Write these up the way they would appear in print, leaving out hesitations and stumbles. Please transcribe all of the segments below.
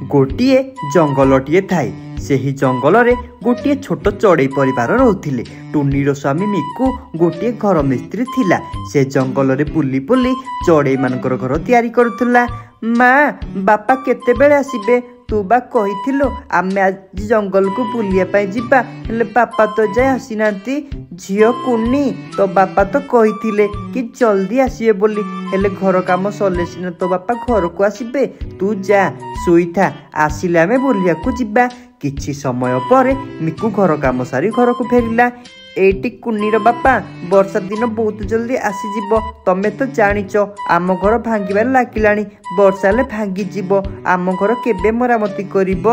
गोटे जंगलटिए थाए सेही जंगल रे गोटे छोट चढ़ई परिवार रोथिले। टुनीर स्वामी मिकु गोटे घर मिस्त्री थिला। से जंगल रे बुली बुली चढ़ई मानकर घर तैयारी करुथुला। माँ बापा केते बेले आसिबे? तू बा कहिथिलो आमे आज जंगल को बुलिया पाई जिबा, हेले बापा तो जाय आसी नांती। झियो कुन्नी तो बापा तो कहिथिले कि जल्दी आसीबे बोली, हेले घर काम सले सिना तो बापा घर को आसीबे। तू जा सुईथा, आसिले आमे बुलिया को जिबा। किछि समय पर मिकु घर काम सारी घर को फेरिला। एटी कुन्नीर बापा वर्षा दिन बहुत जल्दी आसीजिब। तमे तो जानिच आम घर भांगिबार लागिलाणी, वर्षा ले भांगी जिवो। आम घर केबे मरामती करिब?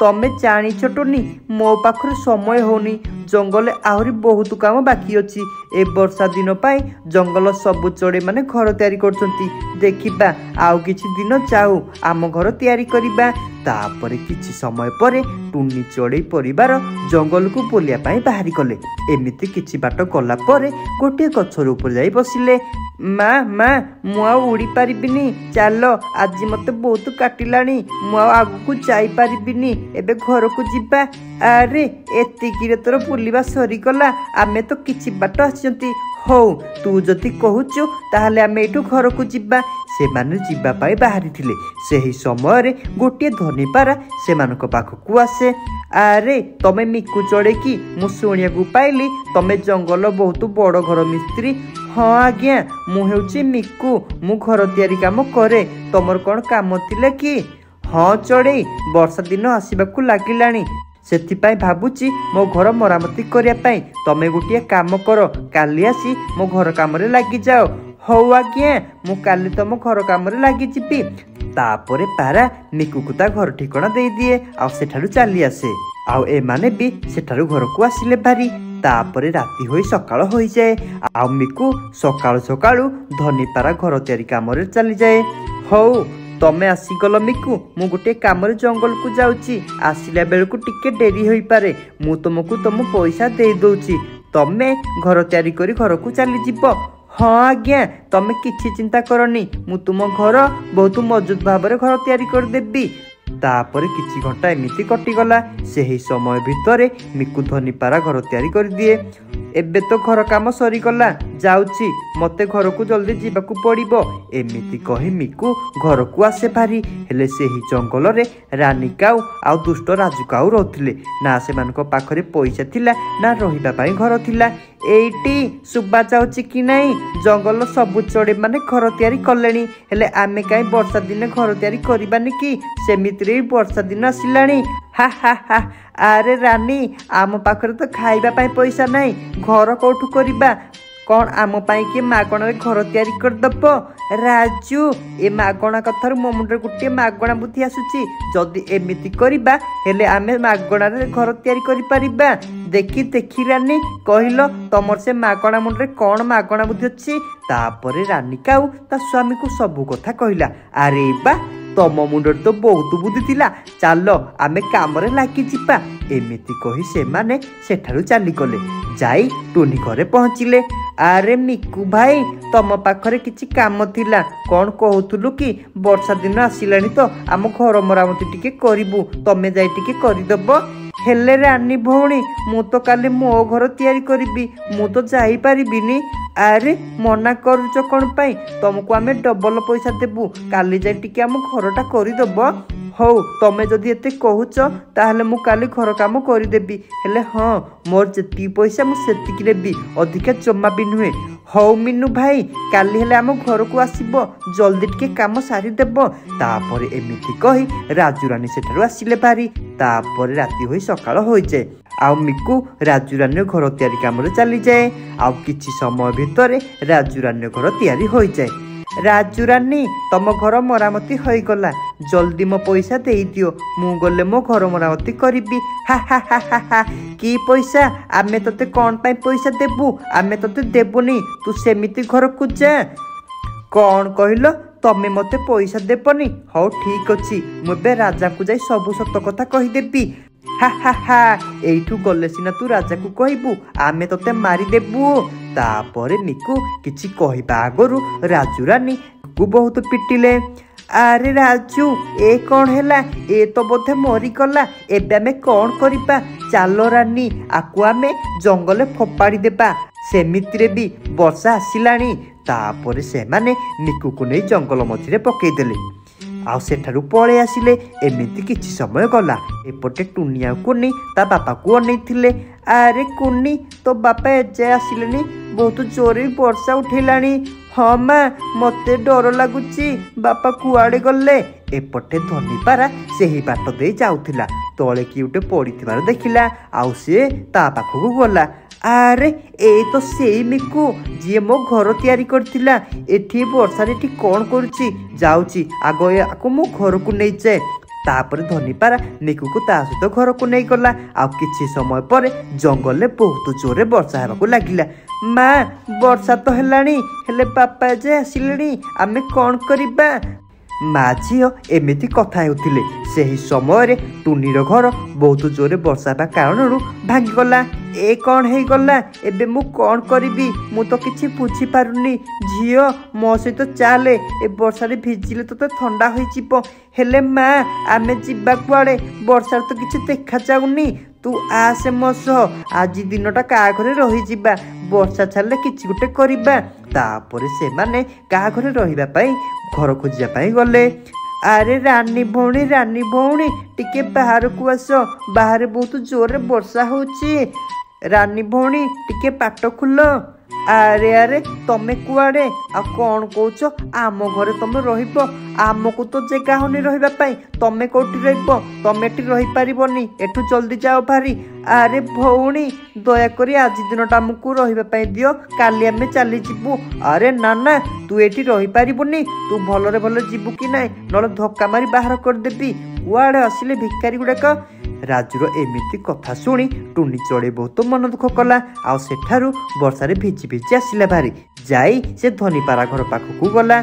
तमे जानिच टोनी मो पाखरे समय होनी। जंगल आहरी बहुत काम बाकी अछि। ए वर्षा दिन पाई जंगल सबु चढ़ई माने घर तैयारी करछंती। देखिबा आउ किछि दिन जाऊ आम घर तैयारी करिबा। तापरे किछि समय परे टुनी चढ़ई परिवार जंगल को बुलिया पाई बाहरी कले। एमिति किछि बाट गला परे गोटे गछर ऊपर जाई बसिले। माँ माँ मु आ उड़ी पारिबिनी, चलो आज मते बहुत काटिलाणी, मु आगु जाई पारिबिनी, एबे घर को जिबा। अरे एतिकिरे तोर बुलिबा सरीगला, आमे तो किछि बाट आछंती। हौ तू जदि कहूचु ताहले आमे एठू घर को जिबा। सेमाने जिबा पाई बाहरी थिले। सेही समय रे गोटे धनी पारा सेमानक पाखकू आसे। अरे तमे मिकु चढ़े कि मु शुणियाकू पाइली तमे जंगल बहुत बड़ घर मिस्त्री। हाँ आज्ञा मु हेउची मिकु, मु घर तैयारी काम करे। तमर कौन काम थिले कि? हाँ चढ़ई वर्षा दिन आसबाकू लागिलाणी, सेथिपाई भाबुची मो घर मरामती करिया पाई। तमे गोटे काम कर, काली आसी मो घर काम रे लागी जाओ। हौ आज्ञा मु काली तम घर काम रे लागी जिबी। तापरे पारा मिकु को ता घर ठिकाना दे दिए आ सेठारु चली आसे। आउ एमाने भी सेठारु घर को आसिले भारी। तापरे राति होई सकाळ होई जाए। आउ मिकु सकाळु सकाळु धनी पारा घर तैयारी काम रे चली जाए। हौ तमे आसीगल मिकु, मु गोटे काम रे जंगल को जाउची, आसिला बेलकु टिके डेरी होई पारे। मु तुमको तुम पैसा दे दोची, तमे घर तैयारी करी घर को चली जिवो। हाँ आज्ञा तमे किछि चिंता करनी, मु तुम घर बहुत मजबूत भाव रे घर तैयारी कर देबी। तापरे किछि घंटा एमिति कटिगला। सेही समय भितरे मिकु धनी पारा घर तैयारी कर दिए। एबे तो घर काम सरीगला, जाउची मते घर को जल्दी जीवाकू पड़िबो। एमिति कही मिकु घर को आसे भारी। हेले सेही जंगल रे रानी काऊ आउ दुष्ट राजू काऊ रहथिले। ना सेमानक पाखरे पैसा थिला ना रहिबा पाई घर थिला। एइटी सुबा जाउची कि नाही जंगल सबु चढ़ई माने घर तैयारी कलेनी, हेले आमे काई वर्षा दिने घर तैयारी करिबानी कि? सेमितिरे वर्षा दिन आसिलाणी। हा हा हा अरे रानी आम पाखरे तो खाइबा पाई पैसा नाही, घर कोठू करिबा? कौन आम पाई के मागणा घर तैयारी कर दब? राजू ए मागणा कथारु मो मुंडे गोटे मागणा बुद्धि आसुची। जदि एमिति करिबा हेले आमे मागणा रे घर तैयारी करि परिबा। देखी देखी रानी कहिलो तमर से मागणा मुंडे कौन मागणा बुद्धि अछि? तापरे रानी काऊ ता स्वामी को सबु कथा कहिला। अरे बा तम मुंडे तो बहुत बुद्धि थिला, चलो आमे काम रे लागी जिबा। एमिति कही सेमाने सेठारु चली गले। जाई टुनी घरे पहुँचिले। अरे मिकु भाई तम पाखरे किछि काम थिला, कौन कहूथुलु कि वर्षा दिन आसिलानी तो आम घर मरामती टिके करिबु, तमे जाई टिके करिदब। हेले रानी भौणी मु तो काली मो घर तैयारी करिबी, मु तो जाई पारिबिनी। अरे मना करूच कौन पाई? तुमको आमे डबल पैसा देबू, काली जाई टिके आम घरटा करिदब। हौ तमे जदि एते कहूच ताहले मु काली घर काम करिदेबी। हेले हाँ मोर जेतिकी पैसा मु सेतिकी लेबी, अधिका जमा भी नुहे। हौ मिनु भाई काली हेले आम घर को आसीबो, जल्दी टिके काम सारी देबो। तापरे एमिति कही राजू रानी सेठारु आसिले भारी। तापरे राति होई सकाळ होई जाए। आउ मिकु राजू रानी घर तैयारी काम रे चली जाए। आउ किछि समय भितरे राजू रानी घर तैयारी होई जाए। राजू रानी तम घर मरामती होई गला, जल्दी मो पैसा दे दियो, मु गले मो घर मरामती करिबी। हा हा हा हा हा की पैसा? आमे तते कौन पाई पैसा देबू? आमे तते देबुनी, तू सेमिति घर को जा। कौन कहिलो तमे मते पैसा देबनी? हौ ठीक अछि, मु बे राजा को जाई सबु सत कथा कहि देबी। हा हा हा एइठू गले सिना तू राजा को कहबू, आमे तते मारी देबू। तापरे मिकु किछि कहिबा आगरु राजू रानी को बहुत पिटिले। ଆରେ ରାଜୁ ଏ କ'ଣ ହେଲା? ଏ ତ ବୋଧେ ମରିଗଲା। ଏବେ ଆମେ କ'ଣ କରିବା? ଚାଲ ରାନୀ, ଆକୁ ଆମେ ଜଙ୍ଗଲରେ ଫୋପାଡ଼ି ଦେବା। ସେମିତିରେ ବି ବର୍ଷା ଆସିଲାଣି। ତାପରେ ସେମାନେ ମିକୁକୁ ନେଇ ଜଙ୍ଗଲ ମଝିରେ ପକେଇଦେଲେ ଆଉ ସେଠାରୁ ପଳେଇ ଆସିଲେ। ଏମିତି କିଛି ସମୟ ଗଲା। ଏପଟେ ଟୁନି ଆଉ କୁନି ତା ବାପାକୁ ଅନେଇଥିଲେ। ଆରେ କୁନି, ତୋ ବାପା ଏଯାଏ ଆସିଲେନି? ବହୁତ ଜୋରରେ ବର୍ଷା ଉଠେଇଲାଣି। ହଁ ମା, ମତେ ଡର ଲାଗୁଛି। ବାପା କୁଆଡ଼େ ଗଲେ? ଏପଟେ ଧନୀପାରା ସେହି ବାଟ ଦେଇ ଯାଉଥିଲା। ତଳେ କିଏ ଗୋଟେ ପଡ଼ିଥିବାର ଦେଖିଲା ଆଉ ସିଏ ତା ପାଖକୁ ଗଲା। ଆରେ ଏଇ ତ ସେଇ ମିକୁ ଯିଏ ମୋ ଘର ତିଆରି କରିଥିଲା। ଏଠି ବର୍ଷାରେ ଏଠି କ'ଣ କରୁଛି? ଯାଉଛି ଆଗ ଆକୁ ମୁଁ ଘରକୁ ନେଇଯାଏ। ତାପରେ ଧନୀପାରା ମିକୁକୁ ତା ସହିତ ଘରକୁ ନେଇଗଲା। ଆଉ କିଛି ସମୟ ପରେ ଜଙ୍ଗଲରେ ବହୁତ ଜୋରରେ ବର୍ଷା ହେବାକୁ ଲାଗିଲା। ମା, ବର୍ଷା ତ ହେଲାଣି, ହେଲେ ବାପା ଯେ ଆସିଲେଣି, ଆମେ କ'ଣ କରିବା? ମା ଝିଅ ଏମିତି କଥା ହେଉଥିଲେ। ସେହି ସମୟରେ ଟୁନିର ଘର ବହୁତ ଜୋରରେ ବର୍ଷା ହେବା କାରଣରୁ ଭାଙ୍ଗିଗଲା। ଏ କ'ଣ ହେଇଗଲା? ଏବେ ମୁଁ କ'ଣ କରିବି? ମୁଁ ତ କିଛି ବୁଝିପାରୁନି। ଝିଅ, ମୋ ସହିତ ଚାଲେ। ଏ ବର୍ଷାରେ ଭିଜିଲେ ତୋତେ ଥଣ୍ଡା ହୋଇଯିବ। ହେଲେ ମା, ଆମେ ଯିବା କୁଆଡ଼େ? ବର୍ଷାରେ ତ କିଛି ଦେଖାଯାଉନି। ତୁ ଆସେ ମୋ ସହ। ଆଜି ଦିନଟା କାହା ଘରେ ରହିଯିବା। ବର୍ଷା ଛାଡ଼ିଲେ କିଛି ଗୋଟେ କରିବା। ତାପରେ ସେମାନେ କାହା ଘରେ ରହିବା ପାଇଁ ଘର ଖୋଜିବା ପାଇଁ ଗଲେ। ଆରେ ରାନୀ ଭଉଣୀ ଟିକେ ବାହାରକୁ ଆସ। ବାହାରେ ବହୁତ ଜୋରରେ ବର୍ଷା ହେଉଛି। ରାନୀ ଭଉଣୀ ଟିକେ ପାଟ ଖୋଲ। ଆରେ ତମେ କୁଆଡ଼େ? ଆଉ କ'ଣ କହୁଛ? ଆମ ଘରେ ତମେ ରହିବ? ଆମକୁ ତ ଜାଗା ହେଉନି ରହିବା ପାଇଁ। ତମେ କେଉଁଠି ରହିବ? ତମେ ଏଠି ରହିପାରିବନି। ଏଠୁ ଜଲ୍ଦି ଯାଅ ଭାରି। ଆରେ ଭଉଣୀ, ଦୟାକରି ଆଜି ଦିନଟା ଆମକୁ ରହିବା ପାଇଁ ଦିଅ। କାଲି ଆମେ ଚାଲିଯିବୁ। ଆରେ ନା, ତୁ ଏଠି ରହିପାରିବୁନି। ତୁ ଭଲରେ ଯିବୁ କି ନାହିଁ? ନହେଲେ ଧକ୍କା ମାରି ବାହାର କରିଦେବି। କୁଆଡ଼େ ଆସିଲେ ଭିକାରୀ ଗୁଡ଼ାକ? ରାଜୁର ଏମିତି କଥା ଶୁଣି ଟୁନି ଚଢ଼େଇ ବହୁତ ମନ ଦୁଃଖ କଲା। ଆଉ ସେଠାରୁ ବର୍ଷାରେ ଭିଜି ଆସିଲା ଭାରି। ଯାଇ ସେ ଧନୀପାରା ଘର ପାଖକୁ ଗଲା।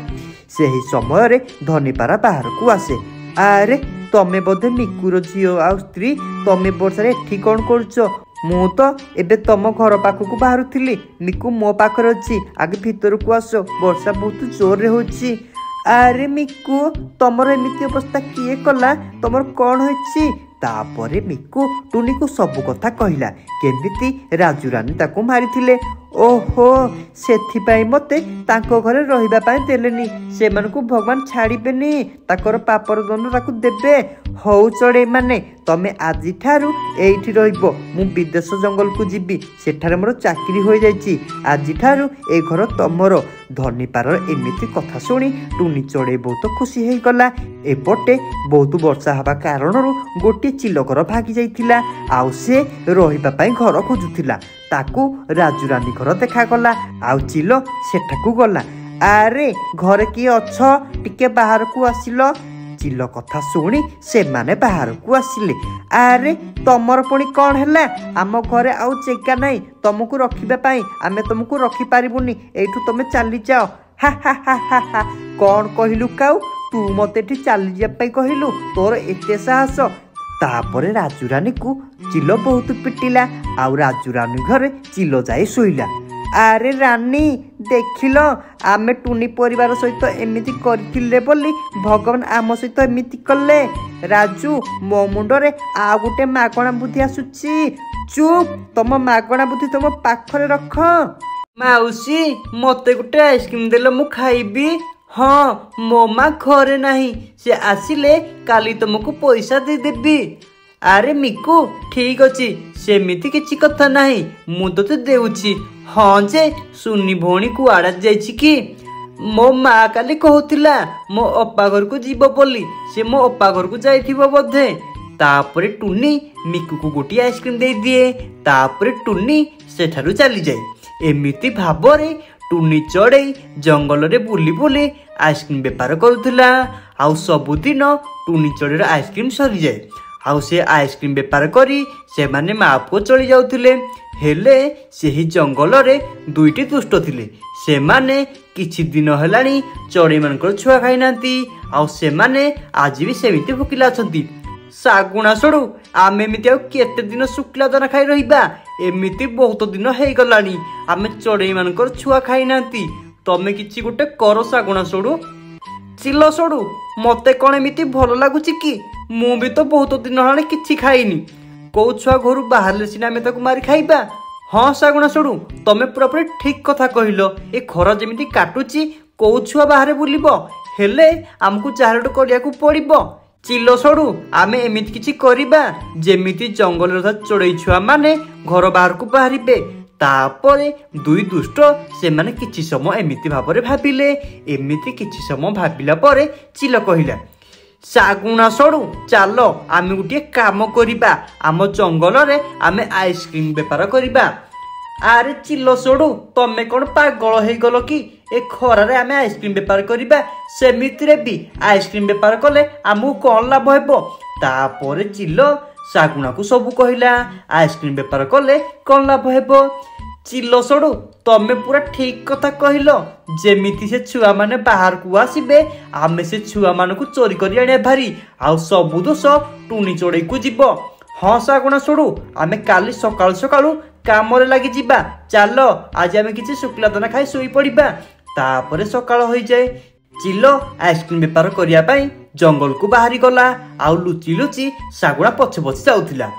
ସେହି ସମୟରେ ଧନୀପାରା ବାହାରକୁ ଆସେ। ଆରେ ତମେ ବୋଧେ ମିକୁର ଝିଅ ଆଉ ସ୍ତ୍ରୀ? ତମେ ବର୍ଷାରେ ଏଠି କ'ଣ କରୁଛ? ମୁଁ ତ ଏବେ ତମ ଘର ପାଖକୁ ବାହାରୁଥିଲି। ମିକୁ ମୋ ପାଖରେ ଅଛି। ଆଗେ ଭିତରକୁ ଆସ, ବର୍ଷା ବହୁତ ଜୋରରେ ହେଉଛି। ଆରେ ମିକୁ, ତମର ଏମିତି ଅବସ୍ଥା କିଏ କଲା? ତମର କ'ଣ ହେଇଛି? ତାପରେ ମିକୁ ଟୁନିକୁ ସବୁ କଥା କହିଲା। କେମିତି ରାଜୁ ରାନୀ ତାକୁ ମାରିଥିଲେ। ଓହୋ, ସେଥିପାଇଁ ମୋତେ ତାଙ୍କ ଘରେ ରହିବା ପାଇଁ ଦେଲେନି। ସେମାନଙ୍କୁ ଭଗବାନ ଛାଡ଼ିବେନି। ତାଙ୍କର ପାପର ଦଣ୍ଡ ତାକୁ ଦେବେ। ହଉ ଚଢ଼େଇ ମାନେ, ତମେ ଆଜିଠାରୁ ଏଇଠି ରହିବ। ମୁଁ ବିଦେଶ ଜଙ୍ଗଲକୁ ଯିବି। ସେଠାରେ ମୋର ଚାକିରି ହୋଇଯାଇଛି। ଆଜିଠାରୁ ଏ ଘର ତମର। ଧନୀପାରାର ଏମିତି କଥା ଶୁଣି ଟୁନି ଚଢ଼େଇ ବହୁତ ଖୁସି ହେଇଗଲା। ଏପଟେ ବହୁତ ବର୍ଷା ହେବା କାରଣରୁ ଗୋଟିଏ ଚିଲକର ଭାଗି ଯାଇଥିଲା। ଆଉ ସେ ରହିବା ପାଇଁ ଘର ଖୋଜୁଥିଲା। ତାକୁ ରାଜୁ ରାନୀ ଘର ଦେଖାଗଲା। ଆଉ ଚିଲ ସେଠାକୁ ଗଲା। ଆରେ ଘରେ କିଏ ଅଛ? ଟିକେ ବାହାରକୁ ଆସିଲ। ଚିଲ କଥା ଶୁଣି ସେମାନେ ବାହାରକୁ ଆସିଲେ। ଆରେ ତମର ପୁଣି କ'ଣ ହେଲା? ଆମ ଘରେ ଆଉ ଜାଗା ନାହିଁ ତମକୁ ରଖିବା ପାଇଁ। ଆମେ ତମକୁ ରଖିପାରିବୁନି। ଏଇଠୁ ତମେ ଚାଲିଯାଅ। ହା। କ'ଣ କହିଲୁ କାଉ? ତୁ ମୋତେ ଏଠି ଚାଲିଯିବା ପାଇଁ କହିଲୁ? ତୋର ଏତେ ସାହସ? ତାପରେ ରାଜୁ ରାନୀକୁ ଚିଲ ବହୁତ ପିଟିଲା। ଆଉ ରାଜୁ ରାନୀ ଘରେ ଚିଲ ଯାଇ ଶୋଇଲା। ଆରେ ରାନୀ, ଦେଖିଲ, ଆମେ ଟୁନି ପରିବାର ସହିତ ଏମିତି କରିଥିଲେ ବୋଲି ଭଗବାନ ଆମ ସହିତ ଏମିତି କଲେ। ରାଜୁ, ମୋ ମୁଣ୍ଡରେ ଆଉ ଗୋଟେ ମାଗଣା ବୁଦ୍ଧି ଆସୁଛି। ଚୁପ୍, ତମ ମାଗଣା ବୁଦ୍ଧି ତମ ପାଖରେ ରଖ। ମାଉସୀ, ମୋତେ ଗୋଟେ ଆଇସ୍କ୍ରିମ୍ ଦେଲେ ମୁଁ ଖାଇବି। ହଁ, ମୋ ମା ଘରେ ନାହିଁ। ସେ ଆସିଲେ କାଲି ତମକୁ ପଇସା ଦେଇଦେବି। ଆରେ ମିକୁ, ଠିକ୍ ଅଛି, ସେମିତି କିଛି କଥା ନାହିଁ। ମୁଁ ତୋତେ ଦେଉଛି। ହଁ ଯେ, ସୁନି ଭଉଣୀ କୁଆଡ଼େ ଯାଇଛି କି? ମୋ ମା କାଲି କହୁଥିଲା ମୋ ଅପା ଘରକୁ ଯିବ ବୋଲି। ସେ ମୋ ଅପା ଘରକୁ ଯାଇଥିବ ବୋଧେ। ତାପରେ ଟୁନି ମିକୁକୁ ଗୋଟିଏ ଆଇସ୍କ୍ରିମ୍ ଦେଇଦିଏ। ତାପରେ ଟୁନି ସେଠାରୁ ଚାଲିଯାଏ। ଏମିତି ଭାବରେ ଟୁନି ଚଢ଼େଇ ଜଙ୍ଗଲରେ ବୁଲି ଆଇସ୍କ୍ରିମ୍ ବେପାର କରୁଥିଲା। ଆଉ ସବୁଦିନ ଟୁନି ଚଢ଼େଇର ଆଇସ୍କ୍ରିମ୍ ସରିଯାଏ। ଆଉ ସେ ଆଇସ୍କ୍ରିମ୍ ବେପାର କରି ସେମାନେ ମା ପୁଅ ଚଳି ଯାଉଥିଲେ। ହେଲେ ସେହି ଜଙ୍ଗଲରେ ଦୁଇଟି ଦୁଷ୍ଟ ଥିଲେ। ସେମାନେ କିଛି ଦିନ ହେଲାଣି ଚଢ଼େଇମାନଙ୍କର ଛୁଆ ଖାଇନାହାନ୍ତି। ଆଉ ସେମାନେ ଆଜି ବି ସେମିତି ଭୋକିଲା ଅଛନ୍ତି। ଶାଗୁଣା ସଡ଼ୁ, ଆମେ ଏମିତି ଆଉ କେତେ ଦିନ ଶୁଖିଲା ଦାନା ଖାଇ ରହିବା? ଏମିତି ବହୁତ ଦିନ ହେଇଗଲାଣି ଆମେ ଚଢ଼େଇମାନଙ୍କର ଛୁଆ ଖାଇନାହାନ୍ତି। ତମେ କିଛି ଗୋଟେ କର ଶାଗୁଣା ସଡ଼ୁ। ଚିଲ ସଡ଼ୁ, मते कौन एमिति भल लगुच कि मु भी तो बहुत दिन हेलाणी किछि खाइनी कौ छुआ घर बाहर सिना आम ताकू मारी खाइबा। हाँ सागुणा सोडू तमे पूरापूरी ठीक कथा कहलो ए खरा जेमिति काटुची कौ छुआ बाहर बुलिबो हेले आमको जहार करिया पड़िबो। चिलो सोडू आमे एमिति किछि करिबा जेमिति जंगल चढ़ई छुआ माने घर बाहर को बाहरिबे। तापरे दुई दुष्ट से माने किछि समय एमिति भाबरे भाबिले। एमिति किछि समय भाबिला परे चिलो कहिला सागुणा सोडू चालो आमे गुटिए काम करिबा आम जंगल रे आमे आइसक्रीम बेपार करिबा। आरे चिलो सोडू तमे कौन पागल हो गल कि ए खरा रे आमे आइसक्रीम बेपार करिबा सेमिति भी आइसक्रीम बेपार कले आमु कौन लाभ हेबो। तापरे चिलो सागुणा को सब कहला आइसक्रीम बेपार कले कौन लाभ हेबो। चिलो सोडू तमे पूरा ठीक कथा कहलो जेमिति से छुआ माने बाहर को आसीबे आमे से छुआ मान को चोरी करी आने भारी आउ सबु दोष टुनी चढ़ई को जीव। हाँ सागुणा सोडू आमे काली सकाळु सकाळु काम रे लागी जीबा चालो आज आमे किछि शुक्ला दाना खाई सोई पड़िबा। तापरे सकाळ होई जाए चिलो आइसक्रीम बेपार करिया पई जंगल को बाहरी गला आउ लुचि लुचि सागुणा पछ पछ जाउथिला।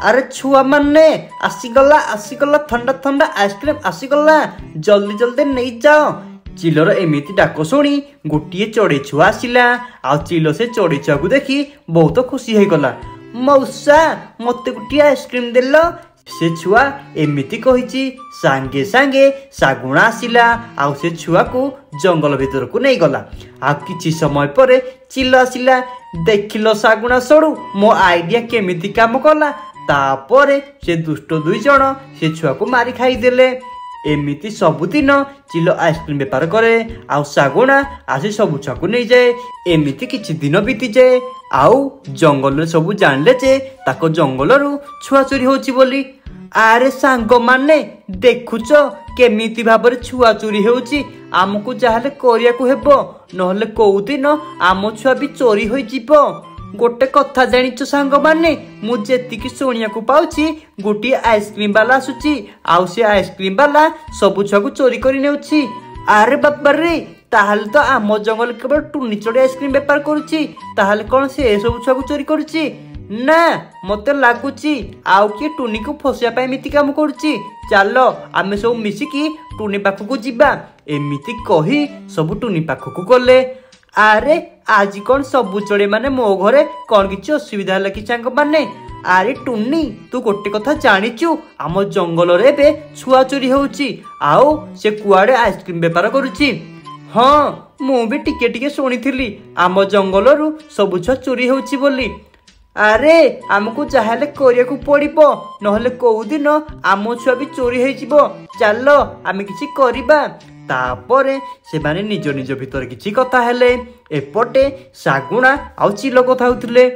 अरे छुआ माने आसीगला ठंडा ठंडा आइसक्रीम आसीगला जल्दी जल्दी नहीं जाओ। चिलोर एमिति डाक शुणी गोटे चढ़ई छुआ आसिला आ चिलो से चढ़ई छुआ को देखी बहुत खुशी हो गला। मौसा मते गोटे आइसक्रीम देलो से छुआ एमिति कहिची सांगे सांगे सागुणा आसिला आ से छुआ को जंगल भीतर को नहीं गला। आ किछि समय परे चिलो आसिला देखिलो सागुणा सोडू मो आइडिया केमिति काम कला। तापरे से दुष्ट दुई जन से छुआ को मारी खाई देले। एमिति सबुदिन चिलो आइसक्रीम बेपार करे आउ सागुणा आसी सब छुआ को नहीं जाए। एमिति किछि दिन बीती जाए आउ जंगल सब जानले जे ताको जंगल रु छुआ चोरी होची बोली। आरे सांग माने देखुच केमिति भाबरे छुआ चोरी होची आमको जाहले करिया को हेबो नहले कोउ दिन आम छुआ भी चोरी होई जीवो। गोटे कथा जानिच सांग माने मु जेतिकी सुनिया को पाउची गोटे आइसक्रीम वाला आसुची आउ से आइसक्रीम वाला सब छुआ को चोरी करी नेउची। अरे बाबा रे ताहले तो आम जंगल केवल टुनी चढ़ी आइसक्रीम बेपार करुची ताहले कौन से सब छुआ को चोरी करुची ना मते लागुची आउ किए टुनी को फसिया पाई एमिति काम करुची। चालो आमे सब मिसिकी टुनी पाखकू जीबा एमिति कही सब टुनी पाखकू गले। आरे आज कौन सबु चढ़ई माने मो घरे कौन किछि असुविधा होला कि सांग माने। आरे टुनी तू गोटे कथा जानिचु आम जंगल रे बे छुआ चोरी होउची आउ से कुआडे आइसक्रीम बेपार करुची। हाँ मु भी टिके टिके सुनिथिली आम जंगल रु सबु छुआ चोरी होउची बोली। अरे आमको जाहले करिया को पड़िबो नहले कोउ दिन आम छुआ भी चोरी होई जिवो। चालो आमे किछि करिबा। तापरे से माने निज निज भीतर किछि कथा हेले। एपटे सागुणा आउ चिलो कथा होउथिले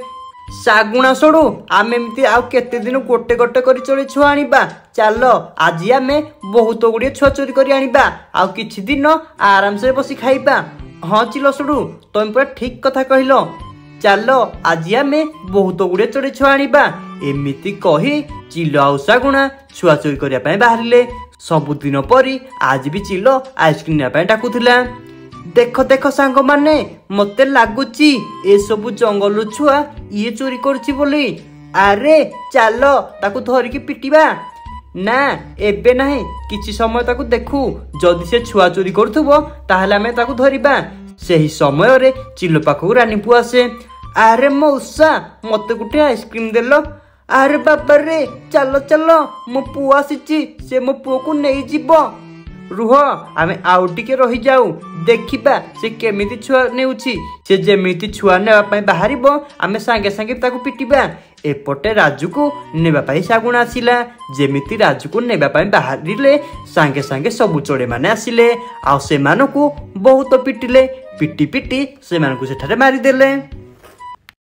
सागुणा सोडू आमे एमिति आउ केते दिन गोटे गोटे करी चोरी छुआ आनिबा। चालो आज आमे बहुत गुड़िए छुआ चोरी करी आनिबा आउ किछि दिन आराम से बसी खाइबा। हाँ चिलो सोडू तुम पूरा ठीक कथा कहलो चालो आज आमे बहुत गुड़े चढ़ई छुआ आनिबा। एमिति कही चिलो आउ सागुणा छुआ चोरी करिया पई बाहरिले। सबुदिन परी आज भी चिलो आइसक्रीम नेया पई डाकुथिला। देख देख सांग माने मते लागुची ए सब जंगल छुआ ये चोरी करछि बोली। अरे चालो ताकू धरी की पिटिबा ना एबे नाही किछि समय ताकू देखू जदि से छुआ चोरी करथुबो ताहले हमें ताकू धरिबा। सही समय रे चिलो पाखू रानी पुआ आसे। अरे मौसा मते गुटे आइसक्रीम देलो। अरे बाबा रे चलो चलो मो पुआ आसीची से मो पुओ को नहीं जीवो। रुह आमे आउ टिके रही जाऊ देखिबा से केमिति छुआ नेउची से जेमिति छुआ नेबा पई बाहरिबो आमे सांगे सांगे ताकू पिटिबा। एपटे राजू को नेबा पई सागुणा आसिला जेमिति राजू को नेबा पई बाहरिले सांगे सांगे सबु चढ़ई माने आसिले आ से मानको बहुत पिटिले पिटी पिटी से मानको सेठारे मारी देले।